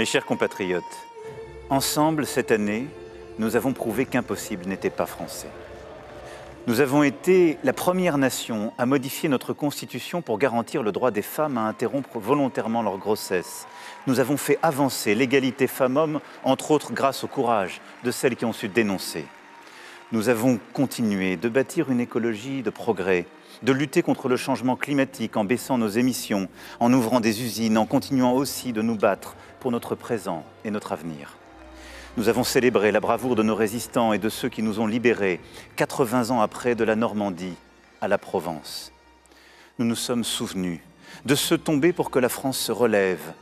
Mes chers compatriotes, ensemble, cette année, nous avons prouvé qu'impossible n'était pas français. Nous avons été la première nation à modifier notre constitution pour garantir le droit des femmes à interrompre volontairement leur grossesse. Nous avons fait avancer l'égalité femmes-hommes, entre autres grâce au courage de celles qui ont su dénoncer. Nous avons continué de bâtir une écologie de progrès, de lutter contre le changement climatique en baissant nos émissions, en ouvrant des usines, en continuant aussi de nous battre pour notre présent et notre avenir. Nous avons célébré la bravoure de nos résistants et de ceux qui nous ont libérés, 80 ans après, de la Normandie à la Provence. Nous nous sommes souvenus de ceux tombés pour que la France se relève,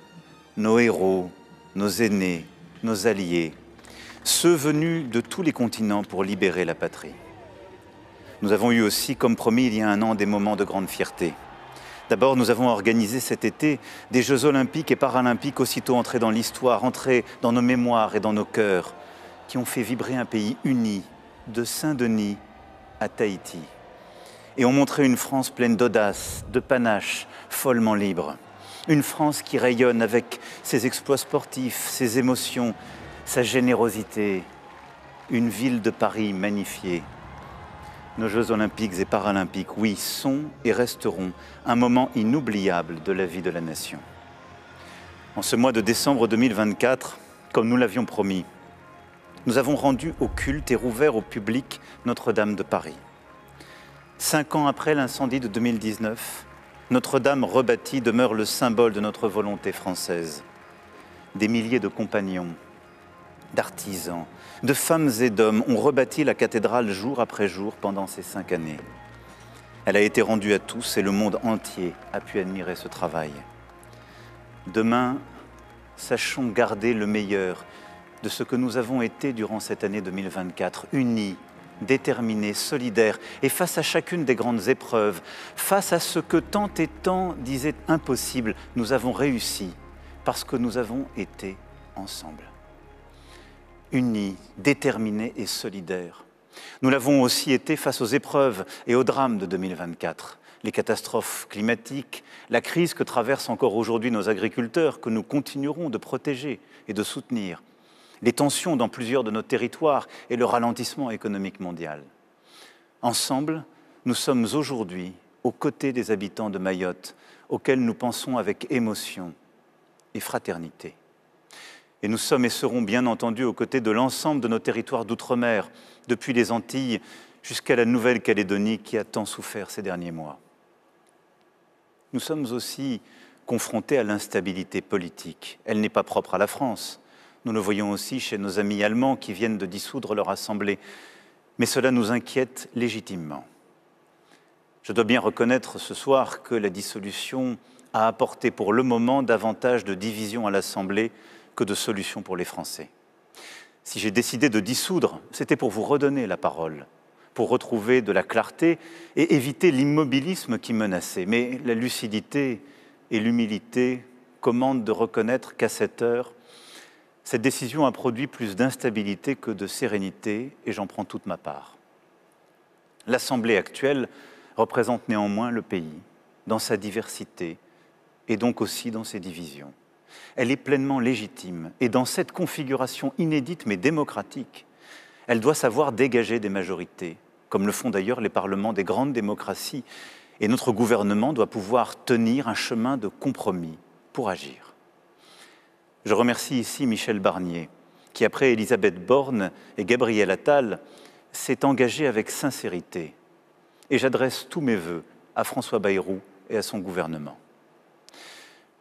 nos héros, nos aînés, nos alliés, ceux venus de tous les continents pour libérer la patrie. Nous avons eu aussi, comme promis il y a un an, des moments de grande fierté. D'abord, nous avons organisé cet été des Jeux olympiques et paralympiques aussitôt entrés dans l'histoire, entrés dans nos mémoires et dans nos cœurs, qui ont fait vibrer un pays uni, de Saint-Denis à Tahiti, et ont montré une France pleine d'audace, de panache, follement libre. Une France qui rayonne avec ses exploits sportifs, ses émotions, sa générosité. Une ville de Paris magnifiée. Nos Jeux olympiques et paralympiques, oui, sont et resteront un moment inoubliable de la vie de la nation. En ce mois de décembre 2024, comme nous l'avions promis, nous avons rendu au culte et rouvert au public Notre-Dame de Paris. 5 ans après l'incendie de 2019, Notre-Dame rebâtie demeure le symbole de notre volonté française. Des milliers de compagnons, d'artisans, de femmes et d'hommes ont rebâti la cathédrale jour après jour pendant ces 5 années. Elle a été rendue à tous et le monde entier a pu admirer ce travail. Demain, sachons garder le meilleur de ce que nous avons été durant cette année 2024, unis, déterminés, solidaires, et face à chacune des grandes épreuves, face à ce que tant et tant disaient impossible, nous avons réussi parce que nous avons été ensemble. Unis, déterminés et solidaires. Nous l'avons aussi été face aux épreuves et aux drames de 2024. Les catastrophes climatiques, la crise que traversent encore aujourd'hui nos agriculteurs, que nous continuerons de protéger et de soutenir, les tensions dans plusieurs de nos territoires et le ralentissement économique mondial. Ensemble, nous sommes aujourd'hui aux côtés des habitants de Mayotte, auxquels nous pensons avec émotion et fraternité. Et nous sommes et serons bien entendu aux côtés de l'ensemble de nos territoires d'outre-mer, depuis les Antilles jusqu'à la Nouvelle-Calédonie qui a tant souffert ces derniers mois. Nous sommes aussi confrontés à l'instabilité politique. Elle n'est pas propre à la France. Nous le voyons aussi chez nos amis allemands qui viennent de dissoudre leur assemblée. Mais cela nous inquiète légitimement. Je dois bien reconnaître ce soir que la dissolution a apporté pour le moment davantage de division à l'Assemblée que de solutions pour les Français. Si j'ai décidé de dissoudre, c'était pour vous redonner la parole, pour retrouver de la clarté et éviter l'immobilisme qui menaçait. Mais la lucidité et l'humilité commandent de reconnaître qu'à cette heure, cette décision a produit plus d'instabilité que de sérénité, et j'en prends toute ma part. L'Assemblée actuelle représente néanmoins le pays, dans sa diversité, et donc aussi dans ses divisions. Elle est pleinement légitime, et dans cette configuration inédite mais démocratique, elle doit savoir dégager des majorités, comme le font d'ailleurs les parlements des grandes démocraties, et notre gouvernement doit pouvoir tenir un chemin de compromis pour agir. Je remercie ici Michel Barnier, qui après Elisabeth Borne et Gabriel Attal, s'est engagé avec sincérité, et j'adresse tous mes vœux à François Bayrou et à son gouvernement.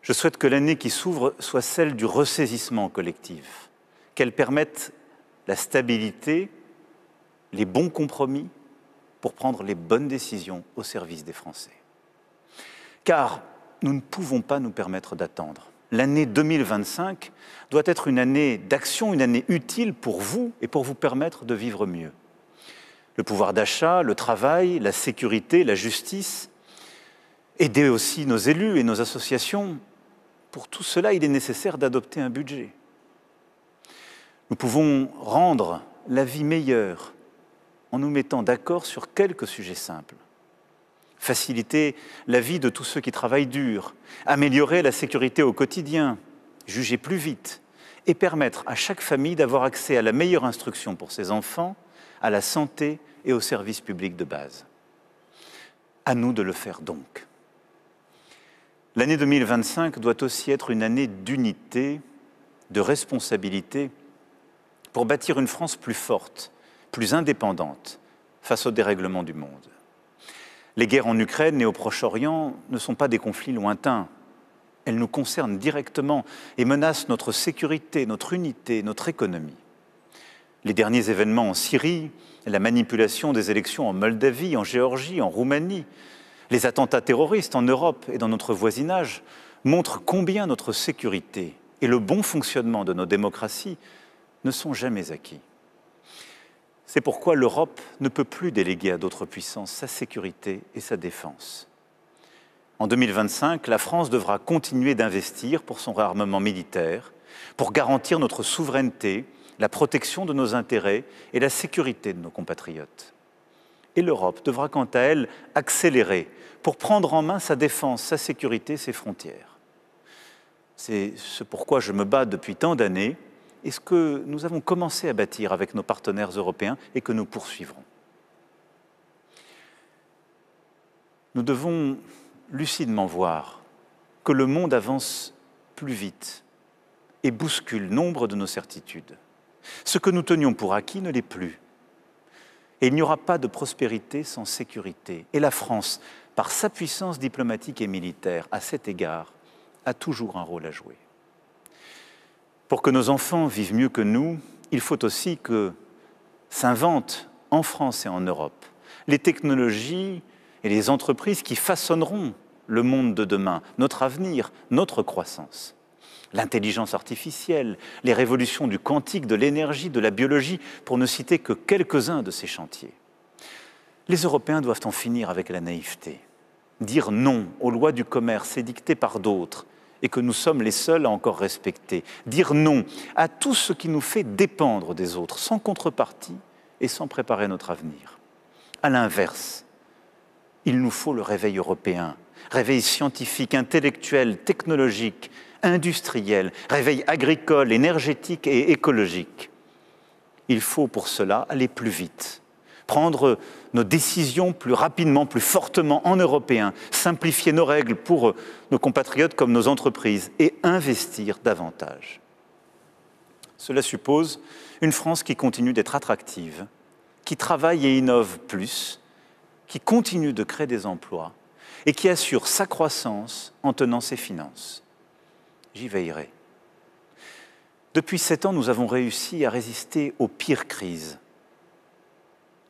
Je souhaite que l'année qui s'ouvre soit celle du ressaisissement collectif, qu'elle permette la stabilité, les bons compromis pour prendre les bonnes décisions au service des Français. Car nous ne pouvons pas nous permettre d'attendre. L'année 2025 doit être une année d'action, une année utile pour vous et pour vous permettre de vivre mieux. Le pouvoir d'achat, le travail, la sécurité, la justice, aider aussi nos élus et nos associations. Pour tout cela, il est nécessaire d'adopter un budget. Nous pouvons rendre la vie meilleure en nous mettant d'accord sur quelques sujets simples. Faciliter la vie de tous ceux qui travaillent dur, améliorer la sécurité au quotidien, juger plus vite, et permettre à chaque famille d'avoir accès à la meilleure instruction pour ses enfants, à la santé et aux services publics de base. À nous de le faire donc. L'année 2025 doit aussi être une année d'unité, de responsabilité, pour bâtir une France plus forte, plus indépendante face au dérèglement du monde. Les guerres en Ukraine et au Proche-Orient ne sont pas des conflits lointains. Elles nous concernent directement et menacent notre sécurité, notre unité, notre économie. Les derniers événements en Syrie, la manipulation des élections en Moldavie, en Géorgie, en Roumanie, les attentats terroristes en Europe et dans notre voisinage montrent combien notre sécurité et le bon fonctionnement de nos démocraties ne sont jamais acquis. C'est pourquoi l'Europe ne peut plus déléguer à d'autres puissances sa sécurité et sa défense. En 2025, la France devra continuer d'investir pour son réarmement militaire, pour garantir notre souveraineté, la protection de nos intérêts et la sécurité de nos compatriotes. Et l'Europe devra quant à elle accélérer pour prendre en main sa défense, sa sécurité, ses frontières. C'est ce pourquoi je me bats depuis tant d'années et ce que nous avons commencé à bâtir avec nos partenaires européens et que nous poursuivrons. Nous devons lucidement voir que le monde avance plus vite et bouscule nombre de nos certitudes. Ce que nous tenions pour acquis ne l'est plus. Et il n'y aura pas de prospérité sans sécurité. Et la France, par sa puissance diplomatique et militaire, à cet égard, a toujours un rôle à jouer. Pour que nos enfants vivent mieux que nous, il faut aussi que s'inventent en France et en Europe les technologies et les entreprises qui façonneront le monde de demain, notre avenir, notre croissance. L'intelligence artificielle, les révolutions du quantique, de l'énergie, de la biologie, pour ne citer que quelques-uns de ces chantiers. Les Européens doivent en finir avec la naïveté. Dire non aux lois du commerce édictées par d'autres et que nous sommes les seuls à encore respecter. Dire non à tout ce qui nous fait dépendre des autres, sans contrepartie et sans préparer notre avenir. À l'inverse, il nous faut le réveil européen, réveil scientifique, intellectuel, technologique, industriel, réveil agricole, énergétique et écologique. Il faut pour cela aller plus vite, prendre nos décisions plus rapidement, plus fortement en européen, simplifier nos règles pour nos compatriotes comme nos entreprises et investir davantage. Cela suppose une France qui continue d'être attractive, qui travaille et innove plus, qui continue de créer des emplois et qui assure sa croissance en tenant ses finances. J'y veillerai. Depuis 7 ans, nous avons réussi à résister aux pires crises,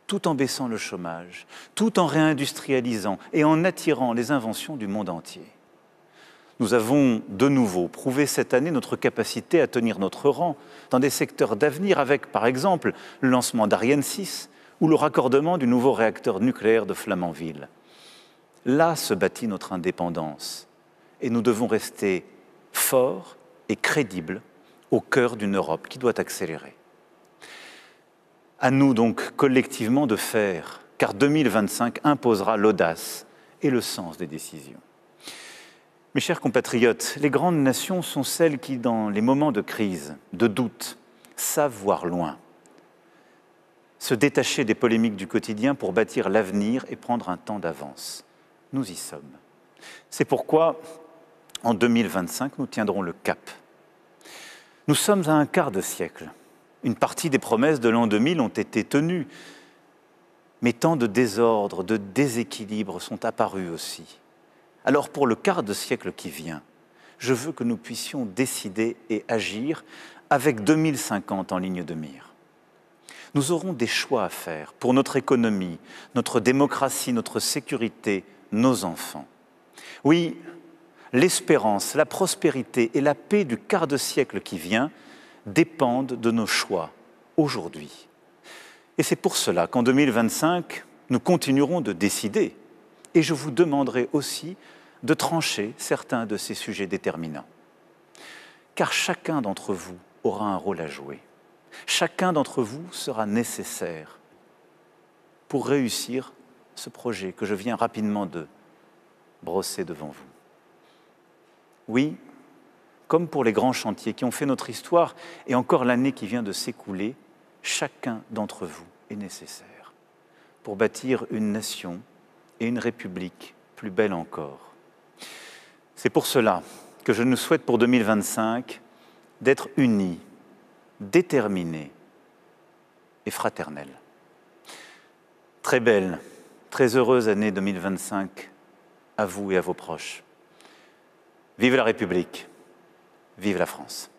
tout en baissant le chômage, tout en réindustrialisant et en attirant les inventions du monde entier. Nous avons de nouveau prouvé cette année notre capacité à tenir notre rang dans des secteurs d'avenir avec, par exemple, le lancement d'Ariane 6 ou le raccordement du nouveau réacteur nucléaire de Flamanville. Là se bâtit notre indépendance et nous devons rester forts et crédibles au cœur d'une Europe qui doit accélérer. À nous donc collectivement de faire, car 2025 imposera l'audace et le sens des décisions. Mes chers compatriotes, les grandes nations sont celles qui, dans les moments de crise, de doute, savent voir loin, se détacher des polémiques du quotidien pour bâtir l'avenir et prendre un temps d'avance. Nous y sommes. C'est pourquoi, en 2025, nous tiendrons le cap. Nous sommes à un quart de siècle. Une partie des promesses de l'an 2000 ont été tenues, mais tant de désordres, de déséquilibres sont apparus aussi. Alors pour le quart de siècle qui vient, je veux que nous puissions décider et agir avec 2050 en ligne de mire. Nous aurons des choix à faire pour notre économie, notre démocratie, notre sécurité, nos enfants. Oui, l'espérance, la prospérité et la paix du quart de siècle qui vient dépendent de nos choix aujourd'hui. Et c'est pour cela qu'en 2025, nous continuerons de décider et je vous demanderai aussi de trancher certains de ces sujets déterminants. Car chacun d'entre vous aura un rôle à jouer. Chacun d'entre vous sera nécessaire pour réussir ce projet que je viens rapidement de brosser devant vous. Oui, comme pour les grands chantiers qui ont fait notre histoire et encore l'année qui vient de s'écouler, chacun d'entre vous est nécessaire pour bâtir une nation et une république plus belle encore. C'est pour cela que je nous souhaite pour 2025 d'être unis, déterminés et fraternels. Très belle, très heureuse année 2025 à vous et à vos proches. Vive la République, vive la France.